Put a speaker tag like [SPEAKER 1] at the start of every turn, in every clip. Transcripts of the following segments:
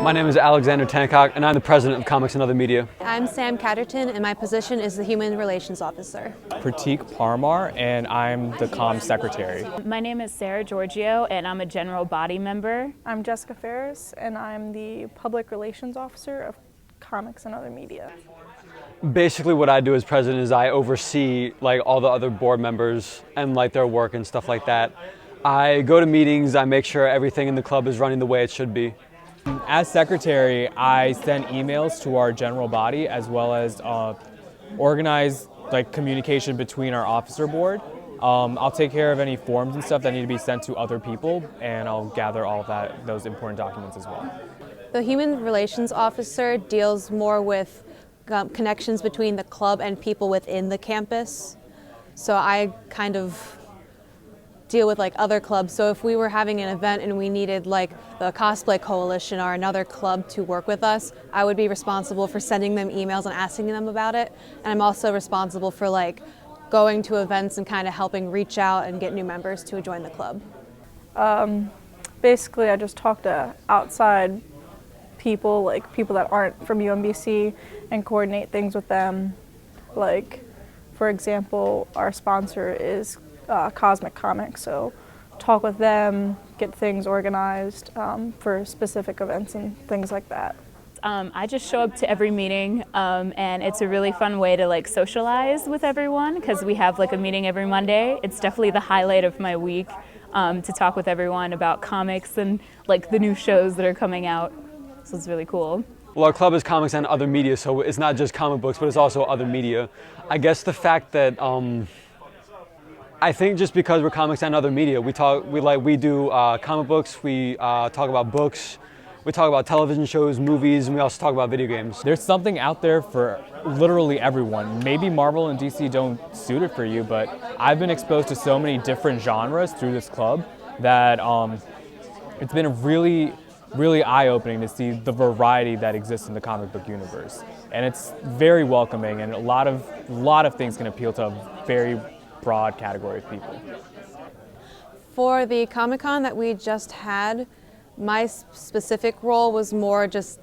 [SPEAKER 1] My name is Alexander Tancock, and I'm the president of Comics and Other Media.
[SPEAKER 2] I'm Sam Catterton, and my position is the Human Relations Officer.
[SPEAKER 3] Pratik Parmar, and I'm the comms secretary.
[SPEAKER 4] My name is Sarah Giorgio, and I'm a general body member.
[SPEAKER 5] I'm Jessica Ferris, and I'm the public relations officer of Comics and Other Media.
[SPEAKER 1] Basically what I do as president is I oversee all the other board members and their work and stuff like that. I go to meetings, I make sure everything in the club is running the way it should be.
[SPEAKER 3] As secretary, I send emails to our general body as well as organize communication between our officer board. I'll take care of any forms and stuff that need to be sent to other people, and I'll gather all of those important documents as well.
[SPEAKER 2] The Human Relations Officer deals more with connections between the club and people within the campus. So I kind of deal with other clubs. So if we were having an event and we needed the Cosplay Coalition or another club to work with us, I would be responsible for sending them emails and asking them about it. And I'm also responsible for going to events and kind of helping reach out and get new members to join the club.
[SPEAKER 5] Basically, I just talk to outside people, people that aren't from UMBC, and coordinate things with them. For example, our sponsor is Cosmic Comics, so talk with them, get things organized for specific events and things like that.
[SPEAKER 4] I just show up to every meeting, and it's a really fun way to socialize with everyone because we have a meeting every Monday. It's definitely the highlight of my week to talk with everyone about comics and the new shows that are coming out. So it's really cool.
[SPEAKER 1] Well, our club is Comics and Other Media, so it's not just comic books, but it's also other media. I guess the fact that I think just because we're Comics and Other Media, we do comic books, we talk about books, we talk about television shows, movies, and we also talk about video games.
[SPEAKER 3] There's something out there for literally everyone. Maybe Marvel and DC don't suit it for you, but I've been exposed to so many different genres through this club that it's been really eye-opening to see the variety that exists in the comic book universe. And it's very welcoming, and a lot of things can appeal to a very broad category of people.
[SPEAKER 2] For the Comic-Con that we just had, my specific role was more just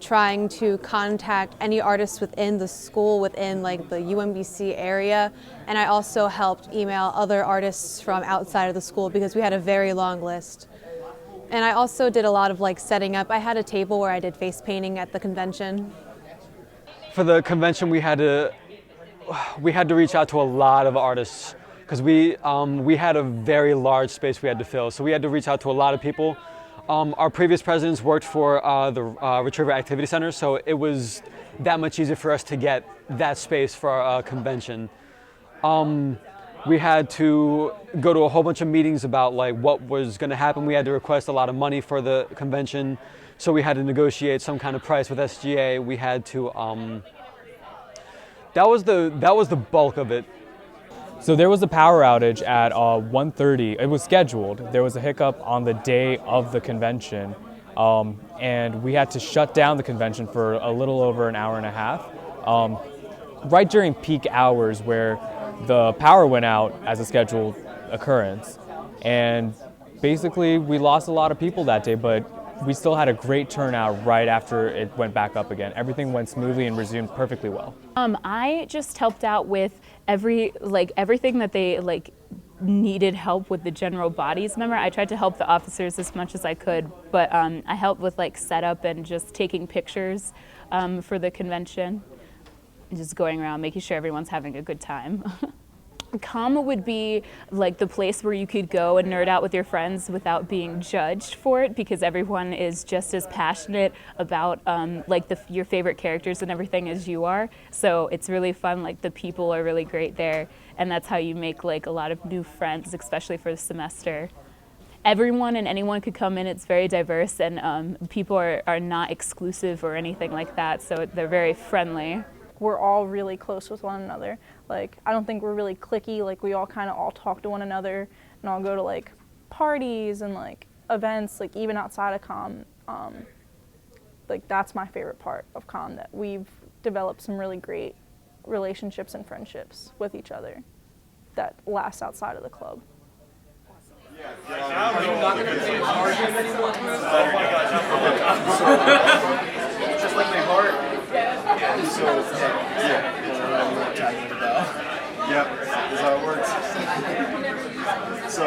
[SPEAKER 2] trying to contact any artists within the school, within the UMBC area, and I also helped email other artists from outside of the school because we had a very long list. And I also did a lot of setting up. I had a table where I did face painting at the convention.
[SPEAKER 1] For the convention, we had to reach out to a lot of artists because we had a very large space we had to fill. So we had to reach out to a lot of people. Our previous presidents worked for the Retriever Activity Center, so it was that much easier for us to get that space for our convention. We had to go to a whole bunch of meetings about what was going to happen. We had to request a lot of money for the convention, so we had to negotiate some kind of price with SGA. We had to. That was the bulk of it.
[SPEAKER 3] So there was a power outage at 1:30. It was scheduled. There was a hiccup on the day of the convention, and we had to shut down the convention for a little over an hour and a half, right during peak hours where the power went out as a scheduled occurrence. And basically we lost a lot of people that day, but we still had a great turnout right after it went back up again. Everything went smoothly and resumed perfectly well.
[SPEAKER 4] I just helped out with everything that they needed help with the general bodies member. I tried to help the officers as much as I could, but I helped with setup and just taking pictures for the convention. Just going around making sure everyone's having a good time. Com would be the place where you could go and nerd out with your friends without being judged for it, because everyone is just as passionate about your favorite characters and everything as you are. So it's really fun. The people are really great there, and that's how you make a lot of new friends, especially for the semester. Everyone and anyone could come in. It's very diverse, and people are not exclusive or anything like that. So they're very friendly.
[SPEAKER 5] We're all really close with one another. I don't think we're really cliquey. We all kind of all talk to one another and all go to parties and events, even outside of comm. That's my favorite part of comm, that we've developed some really great relationships and friendships with each other that last outside of the club.
[SPEAKER 6] Are you not going to play hard game anymore?
[SPEAKER 7] Just like my heart. So, yeah. I'm not tagging the bell. Yep, that's how it works. So,